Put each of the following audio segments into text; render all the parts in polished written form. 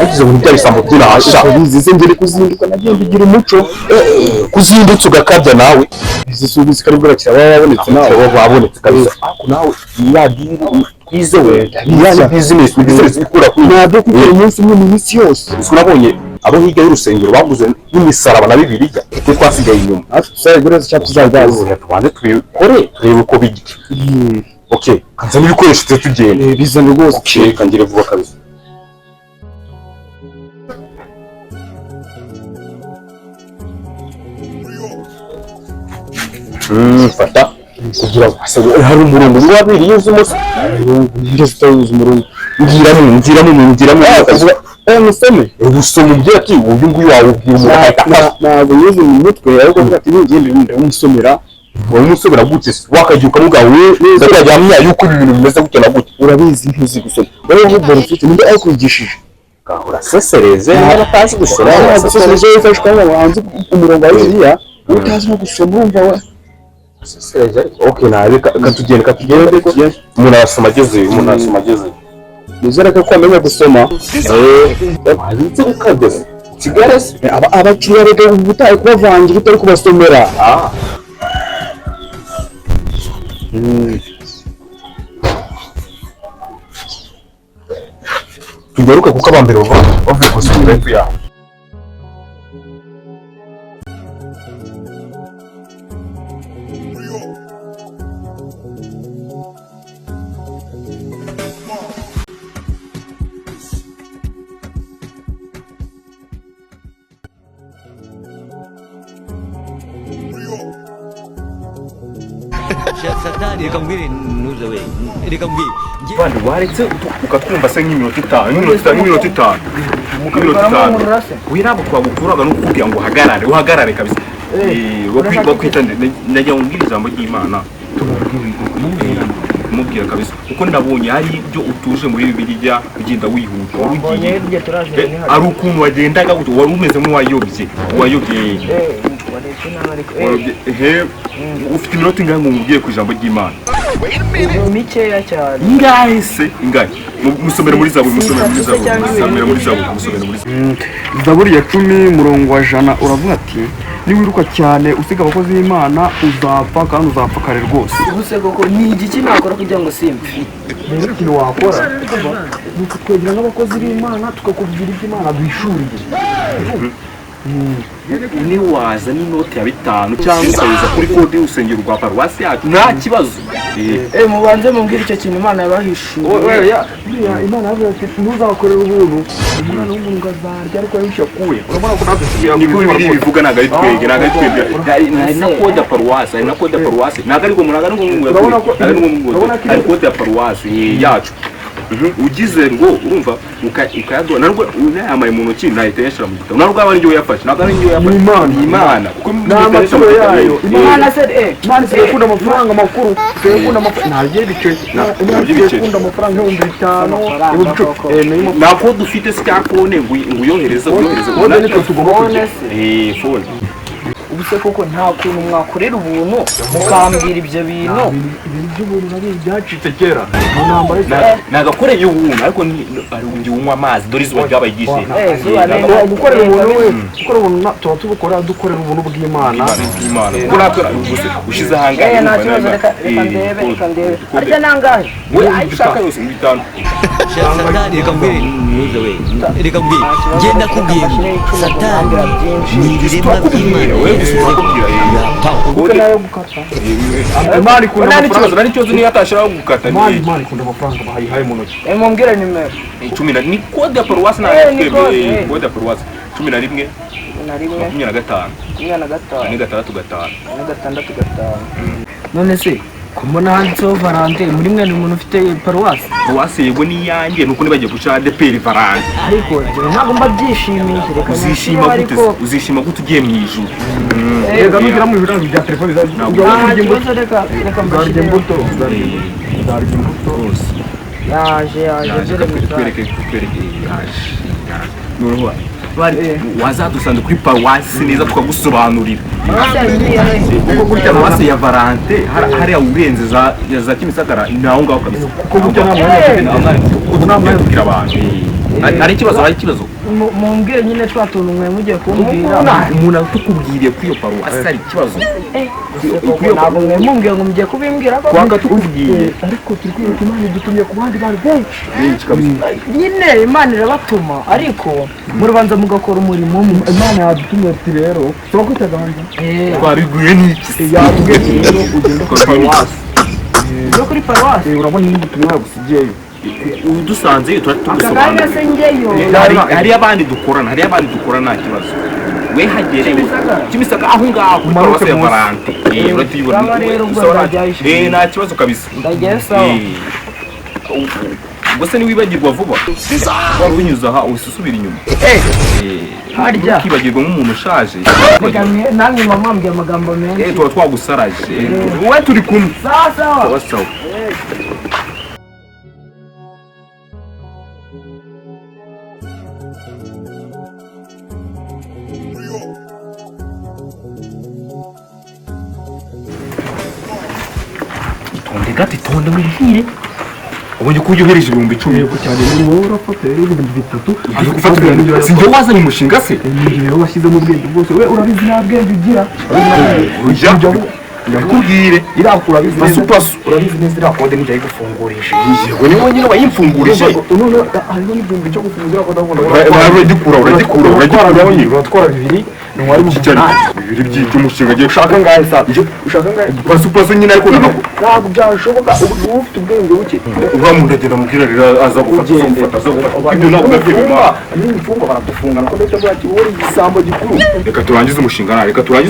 Agize mu byari sambo byinasha bizize ngere kuzinduka nagiye bigira umuco kuzindutse ugakabya nawe bizisubiza karibura cyaba babonetse nawe babonetse kabisa nawe yadiri twizewe yani business ikura kuri nabyo kugira umunsi umwe mu minsi yose urabonye abo hirya y'urusengero baguze n'imisaraba na bibiliya twe twasigaye inyuma afite gureza cyapfu zazaze twande twikore turebe uko bigiki okay kanza n'ibikoresho tugende bizana rwose okay kangire vuba kabisa fata kugira ngo hari umurongo wabiri yuzumunsi ngeze tawuzi umurongo ngiramo musome ubusoma byo ati ubu nguyu wawe ubwira ntabwo yuze mu mutwe ariko ati ngende umusomera umusomera gute wakagiuka mugawe neza yajyamya yuko ibintu bimeze gutya na gutya urabizi ntuzi gusoma wowe nk'ubwo ufite ninde akwigishije gahora sesereze n'abatazi gusoma sesereze yifashwa n'abantu umurongo wa Bibiliya utazi no gusoma urumva wa sesereze okay nawe katugende umuntu asoma ageze nizera ko kwamenya gusoma wabitse ukadese kigarese abakiriya rero ubutaye kubavangira utari kubasomera tugaruka kuko abambere bavuye gusomera ifu yawe Satani reka mbwire nuze we reka mbwire bandi waretse ukatwumva se nk'iminota 5 wirabo twagukuraga no kugira ngo uhagarare kabisa bakwita najya ngubwira ijambo ry'Imana mubwira kabisa kuko nabonye hari ibyo utuje muri Bibiliya ugenda wihuta ari ukuntu wagendaga wari umeze nk'uwayobye ufite iminota ingahe ngo mubwiye ku ijambo ry'Imana mikeya cyane ingahe musomera muri Zaburi Zaburi ya 10 murongo wa 100 uravuga ati niwiruka cyane usiga abakozi b'Imana uzapfa kandi uzapfa kare rwose ubuse koko ni igiki nakora kugira ngo simpe rero ikintu wakora nuko twegera n'abakozi b'Imana tukakubwira iby'Imana bishuriye ni waza n'inoti ya 5 cyangwa ukayuza kuri kode y'urusengero rwa paruwasi yacu nta kibazo mubanze mumbwira icyo kintu Imana yabahishuye Imana yavuze ati ntuzakorera ubuntu umwana w'umuntu ngazarya ariko yishakuye urabona ko natwe niko bibiri bivuga naga ari twege hari na kode ya paruwasi naga ariko munaga ngo ari kode ya paruwasi yacu ugize ngo urumva ukayadwa narwo unayamaye mu ntoki nahita yashira mu gitabo narwo abari ngiye yafashe naga ari ngiye yafashe Imana kuko n'amaturo yayo Imana said Imana ikunda amafaranga makuru ikunda amafaranga nagiye bice ikunda amafaranga 5,000 nako dufite cyakone ngo uyohereza phone ubuse koko nta kuntu mwakorera ubuntu mukambira ibyo bintu by'ubuntu nari byacitse kera nagakoreye ubuntu ariko ari ungi unywa amazi dore izuba ryabayigishe gukorera ubuntu tuba tubukora dukorera ubuntu bw'Imana kuko natwe ushize ahangahe nta kibazo reka ndebe arya nangahe we ayishaka yose mu bitanu Satani reka mbwire nuze we reka mbwire ngenda kubwira Satani ni ibiremwa by'Imana kuko nayo gukata Imana ikunda amafaranga nari cyozo ni yatashiraho gukata Imana ikunda amafaranga bahayihaye mu ntoki mumbwire nimero 10 ni kode ya paruwasi na twebwe kode ya paruwasi 11 25 none se kumbona handitseho Valante muri mwe ni umuntu ufite paruwasi yego ni yanjye nuko nibagiye guca ADPR Valante ariko ntabwo mbabyishimiye uzishima gute ugiye mu ijuru reka nugira mu biranga bya telefone reka mbashije imbuto yaje twereke yaje wazadusanze kuri paruwasi neza tukagusobanurira kuko kuri paruwasi ya Valante hariya urenze za Kimisagara naho ngaho kabisa kuko burya nta mwanya kugira abantu hari ikibazo mumbwire nyine twatunumwe mugiye kumbwira umuntu atukubwiriye kuri iyo paruwasi hari ikibazo ntabwo mwe mumbwire ngo mugiye kubimbwira ko twanga tukubwiye ariko turi kwiruka Imana idutumye ku bandi bantu benshi kabisa nyine Imana irabatuma ariko murabanza mugakora umurimo Imana yadutumye ati rero tuba kutaganza twabiguye n'iki yabwiye rero ugenda kuri paruwasi yo kuri paruwasi urabona iyi butumwa yagusigiyeyo udusanze akaganya se ngeyo hari abandi dukorana nta kibazo we hagereye Kimisagara aho ngaho kuri paruwasi ya Valante urabona rero ubwo byajyishije nta kibazo kabisa ndagesa ubwo se niwibagirwa vuba wari unyuze aha usubira inyuma harya ukibagirwa nk'umuntu ushaje namwe mama mbwiye amagambo menshi tuba twagusaraje wowe turi kumwe sawa sawa tonde wihire ubonye ko uyohereje ibihumbi 10 yego cyane ni wowe urafata rero ibihumbi 3 aje gufatira sinjye wazanye umushinga se ni wowe washyizemo ubwenge bwose we urabizi nta bwenge ugira ndakubwire irakura bizi pasu urabizi neza irakode nijya gufungurisha yego ni wowe nyine wayimfungurije none hariho n'igihumbi cyo gufungura ko ndabona uradikura uratwara bibiri ni wari mu bibiri by'icyo umushinga agiye ushaka ngahe sa ushaka ngahe pasu nyine ariko ntabwo byashoboka ubu ufite ubwenge buke uramunda agenda mubwira rero aza gufata ibyo ntabwo ndabyumva n'imfungwa baradufunga nako ndetse bwaki wowe igisambo gikuru reka turangize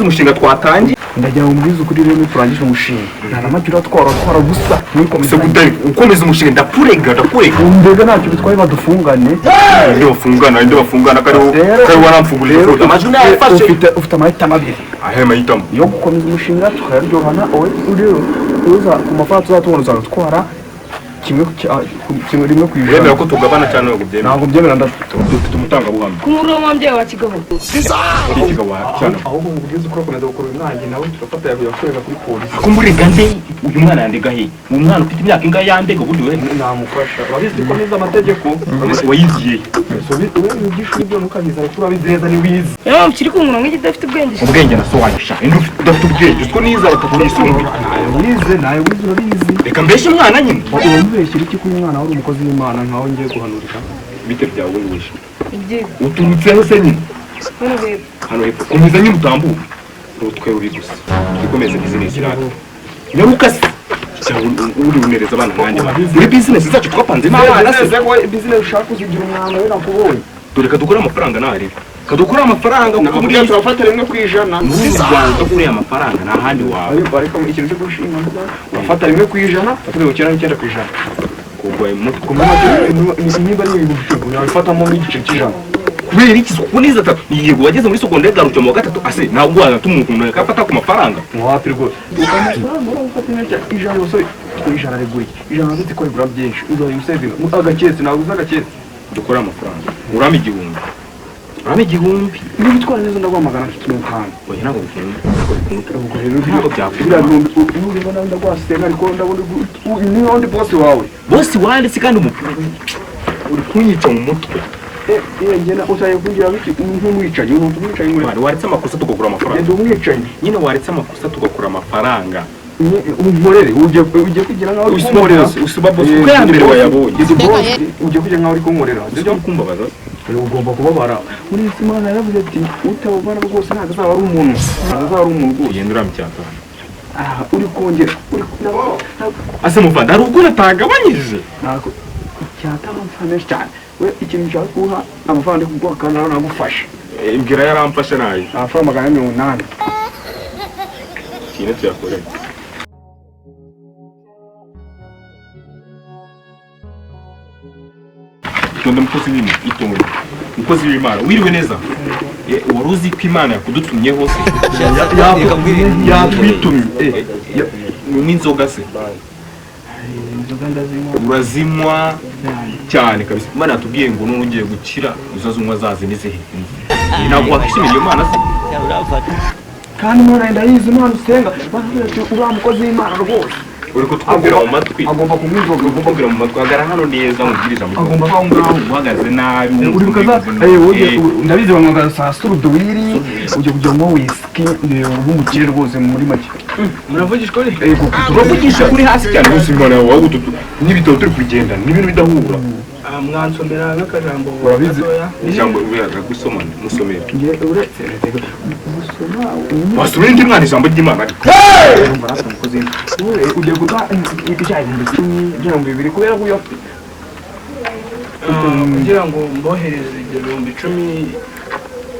umushinga twatangiye ndagira ngo mbwize ukuri rero turangije umushinga nta namajyura twara gusa nkomeze gutari ukomeza umushinga ndapurega mbega ntacyo bitwaye badufungane ninde bafungana kari waramfungurije amajwi nayafashe ufite amahitamo abiri ahe mahitamo yo gukomeza umushinga tukayaryohana wowe urero uza ku mafaranga tuzatubona uzatwara kimwe rimwe ku ijana yemera ko tugabana cyane ntabwo byemera dufite umutangabuhamya ku muri uwo mubyeyi wa kigabo ahubwo mubwiza uko akomeza gukora umwanjye nawe turafata yakorera kuri polisi ko murega nde uyu mwana yandega he uyu mwana ufite imyaka ingahe yandega ubundi we namufasha urabizi ko neza amategeko wayiziye wowe wigisha ibyo mukabiza ariko urabizi neza ni wize niyo mpamvu kiri kumwe nk'igi udafite ubwenge na so wayisha indi udafite ubwenge utwo niza batakuyisumbuye nawe wize urabizi reka mbeshye umwana nyine urambeshyira iki ko umwana wari umukozi w'Imana nkaho ngiye guhanurira bite byawe wishe ibyiza uturutseho se nyine hano hepfo hano hepfo komeza nyine utambuka urutwe ruri gusa twikomeze bizinesi yacu nyaruka se uri unereza abana nkanjye muri bizinesi zacu twapanze bizinesi ushaka kuzigira umwana we nakubonye dore kadukora amafaranga nahari kadukora amafaranga kuko muri turafata rimwe ku ijana n'u Rwanda kuri amafaranga nta handi wawe ariko ikintu cyo gushima urafata rimwe ku ijana ufite 9 ku ijana kugwaye mu mutwe niba ari ibintu byo unabifatamo n'igice cy'ijana kubera iki kuniza atatu yego wageze muri secondaire garuke mu gatatu ase ntabwo wazata umuntu nakafata ku mafaranga wapi rwose ufata ijana yose ku ijana riguye ijana ndetse ko rigura byinshi uzaye useving agaketse ntabwo uzagaketse dukora amafaranga urama igihumbi niba utwara neza ndaguhamagara mfite umuhanga oya ntabwo bikunda ubwo rero ntabwo byakunda urumva nawe ndagwasenga ariko ndabona ni wundi bosi wanditse kandi uri kunyica mu mutwe ngena utaye kugira biki nk'umwicanyi umuntu umwicanyi wari waretse amakosa tugakura amafaranga ndi umwicanyi nyine waretse amakosa tugakura amafaranga umporere ugiye kugira nkaho uri kumorera usuba bosi uko yambere wayabonye ugiye kugira nkaho uri kumorera ibyo kumbabaza ugomba kubabara muri isi Imana yaravuze ati utababara rwose ntabwo azaba ari umuntu rwose ugenda uramucyata uri kongera ase muvanda hari ubwo natagabanyije ntabwo icyata amafaranga menshi cyane we ikintu ushaka kuha amafaranga ndi kuguha kandi nawe nagufasha ibwira yaramfashe nayo amafaranga 880 ikintu tuyakoreye tonde mukozi nyine itonde mukozi w'Imana wiriwe neza wari uzi ko Imana yakudutumye hose yatwitumye n'inzoga se urazinywa cyane kabisa Imana yatubwiye ngo none ugiye gukira uzazunywa zazi n'izihe ntabwo wakishimira iyo mana se urafata kandi Imana ndayizi Imana usenga uriya mukozi w'Imana rwose uri kutwumvira mu matwi agomba kumwivuga uri kutwumvira mu matwi hagara hano neza mubwiriza mu agomba aho ngaho uhagaze nabi uri bukaza ndabizi bamwagaza saa suruduwiri ujya kugira ngo whisky nk'umukire rwose muri make muravugishwa uri turavugisha kuri hasi cyane gusa Imana yawe wowe n'ibitabo turi kugenda n'ibintu bidahura mwansomera nk'akajambo urabizi ijambo gusomana musomera ngiye uretse gusoma wasomera indi mwana ijambo ry'Imana ugiye guta ibihumbi 10 by'ibihumbi 2 kubera ko uyafite kugira ngo mbohereze ibyo bihumbi 10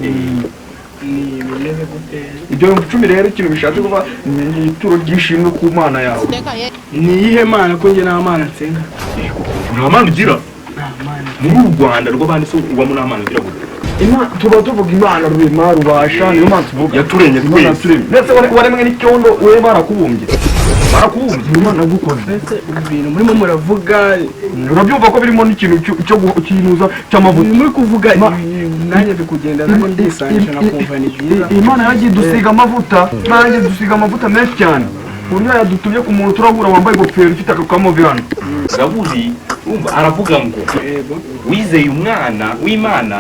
ni bimeze gute ibyo bihumbi 10 rero ikintu bishatse kuba ni ituro ry'ishimwe ku Mana yawe ni iyihe mana ko njye nta mana nsenga nta mana ugira muri u Rwanda rw'abandi se ubamo nta mana ugira gute tuba tuvuga Imana rurema rubasha niyo mpamvu tuvuga yaturemye twese ndetse waremwe n'icyondo we barakubumbye Imana yagukoze ibintu murimo muravuga urabyumva ko birimo n'ikintu cyo kinuza cy'amavuta muri kuvuga nanjye bikugenda nanjye ndisanisha nakumva ni byiza Imana yagiye dusiga amavuta menshi cyane uburyo yadutumye ku muntu turahura wambaye ingofero ifite akakamove hano Zaburi aravuga ngo wizeye umwana w'Imana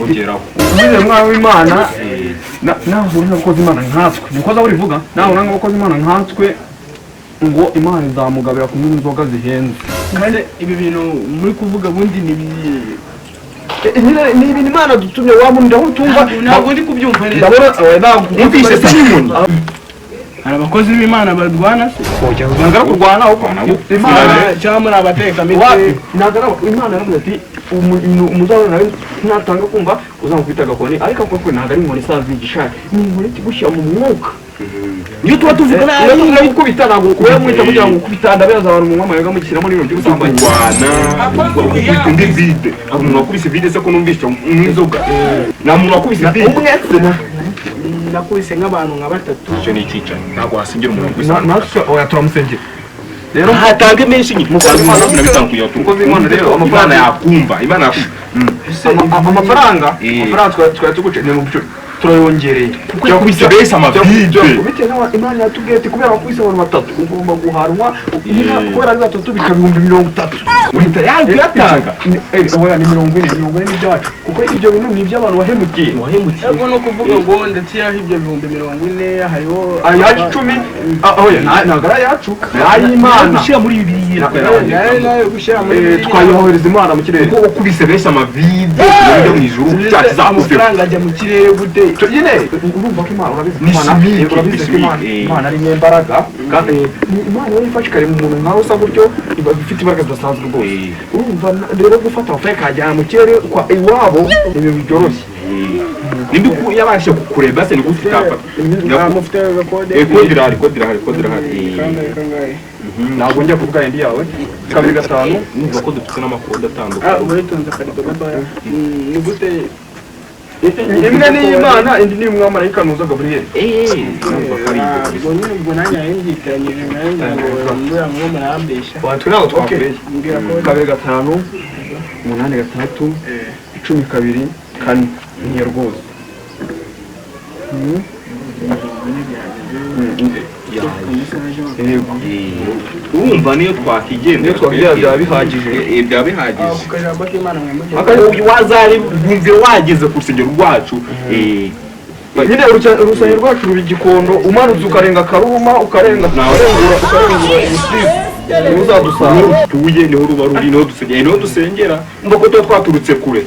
ongeraho wizeye umwana w'Imana nawe uri n'abakozi Imana nkatswe niko Zaburi ivuga nawe uri n'abakozi Imana nkatswe ngo Imana izamugabira kunywa inzoga zihenze kandi ibi bintu muri kuvuga bundi ni ibintu Imana dutumye wamundi aho utumva ntabwo ndi kubyumva neza ndabona wumvise Simon hari abakozi b'Imana barwana se ntabwo ari kurwana ahubwo Imana cyangwa muri abatekamitwe ntabwo Imana yaravuze ati umuzabona nawe natanga kumva uzamukubita agakoni ariko koko ntabwo ari inkoni isaza igishari ni inkoni igushyira mu mwuka iyo tuba tuvuga nabi gukubita ntabwo kubera mwita kugira ngo ukubita ndabaza abantu mu mwamayaga mushyiramo n'ibintu by'ubusambanyi ukubita indi vide umuntu wakubise vide se ko numvise n'inzoga nta muntu wakubise vide umwese nakubise nk'abantu nka 3 icyo ni icyicaro ntabwo wasengera umuntu wese natwe oya turamusengera rero hatange menshi mukozi Imana nabitanga kuyatura mukozi Imana rero Imana yakumva Imana amafaranga twari tuguce ni mu bicuri turayongereye kuko yakubise bese amavide bitewe n'aho Imana yatubwiye ati kubera wakubise abantu 3 ugomba guhanwa kubera ari 3 bika 30 uhita yatanga oya ni 40 n'ibyacu kuko ibyo bintu ni iby'abantu wahemukiye ariko no kuvuga ngo ndetse yaho ibyo bihumbi 40 hariho ayacu 10 oya ntabwo ari ayacu ay'Imana gushyira muri Bibiliya gushyira muri twayohereza Imana mu kirere kuko ukubise bese amavide yo mu ijuru cyacu zakufite amafaranga ajya mu kirere gute nyine urumva ko Imana urabizi ko Imana ari nyembaraga kandi Imana iyo ifashe kare mu muntu nkawe usa gutyo iba ifite imbaraga zidasanzwe rwose urumva rero gufata amafaranga akajyana mu kirere kwa iwabo ibintu byoroshye nimba yabashe kukureba se ni gute utapfa mufite agakode kode irahari ntabwo njya kuvuga indi yawe 2 numva ko dufite n'amakode atandukanye ubutunze karido gatoya ni gute imwe ni Imana indi ni umwamarayika nuza Gabriel ubwo nyine ubwo nanjye yengikanye nanjye ngo mbura mwo marambesha twe ntabwo twakoreye 2 5 8 6 12 4 niyo rwose urumva niyo twakigendera byaba bihagije ukajambo k'Imana wazari bumvira wageze ku rusengero rwacu nyine urusengero rwacu ruba Gikondo umanutse ukarenga Karuma ukarenga Ubusizi niho uzadusanga tuye niho ruba ruri niho dusengera mba ko twaturutse kure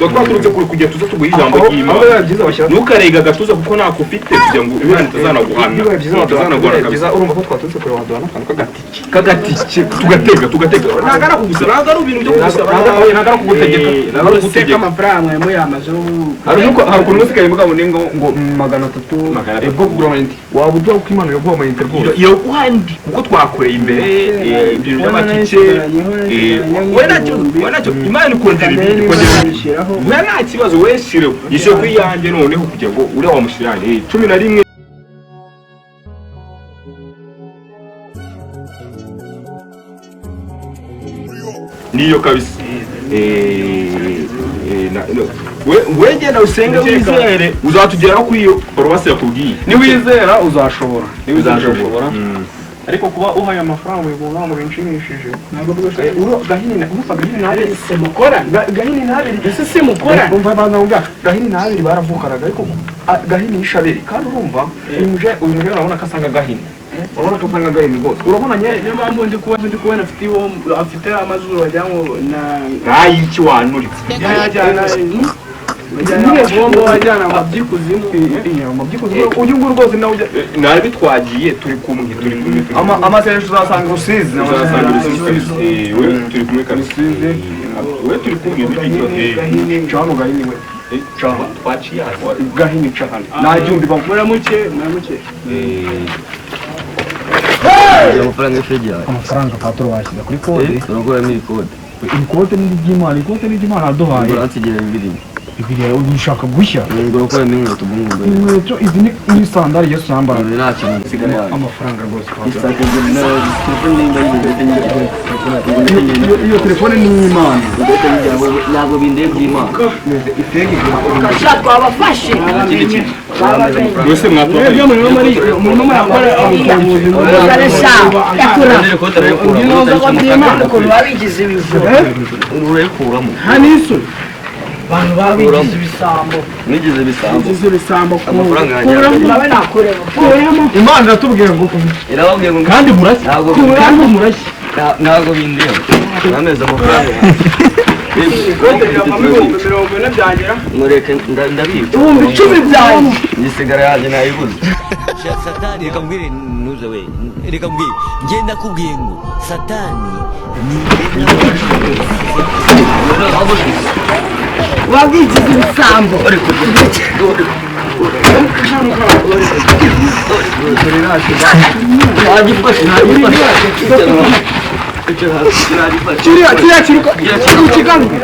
kugira tuze tuguhe ijambo ry'Imana ntukarega agatuza kuko ntako ufite kugira ngo Imana itazanaguhana kabisa urumva ko twaturutse kure waduhana akantu kagatike tugatega ntabwo ari ukugusaba ntabwo ari ibintu byo kugusaba ntabwo ari kugutegeka amafaranga yamwe yamaze hari ukuntu usigaye mugabo ningo ngo 300 bwo kugura amayinite waba uduha uko Imana yaguha amayinite rwose iyo guhandi kuko twakoreye imbere ibintu by'amatike we nacyo Imana ikongera ibindi we nta kibazo weshireho yishyire kuri yanjye noneho kugira ngo uriya wamushyiranye 11 niyo kabisa we genda usenge wizere uzatugeraho kuri iyo paruwasi yakubwiye niwizera uzashobora ariko kuba uhaye amafaranga ubivuga ngo binshimishije ntabwo gahini ntabiri mukora gahini ntabiri ese si mukora umva banza gahini ntabiri baravukaraga ariko gahini y'ishabiri kandi urumva uyu urabona ko asanga gahini urabona ko asanga gahini rwose urabona niyo mpamvu ndi kubona afite amazuru wagira ngo n'ayiki wanuritse Nyine wajyana mu by'ikuzimu uyu nguyu rwose nawe bitwagiye turi kumwe amasengesho uzasanga Rusizi turi kumwe Rusizi we turi kumwe cano gahini we cano twaciye gahini cano nabyumva muramuke amafaranga y'ifegera amafaranga patoro washyize kuri kode uraguramo ikode ikote n'iry'Imana aduhaye uransigira bibiri ushaka gushya ukuramo inkweto bw'umwumva inkweto izi ni sandali Yesu yambara nta kintu gisigara yawe amafaranga rwose iyo telefone ni iy'Imana ntabwo bindeye by'Imana twabafashe mwese mwakora umuntu murakora ubuvuzi ukuntu babigize ibijoro urayikuramo nta n'isuri abantu babigize ibisambo amafaranga yanjye nawe nakureba Imana iratubwira ngo irababwiye ngo kandi murashya ntabwo bindeba nameze amafaranga mureke ndabibye ibihumbi 10 byanjye gisigara yanjye nayibuze satani reka mbwire ntuze we reka mbwire ngenda kubwiye ngo satani wabigize ibisambo kiriya kiruka ikiganza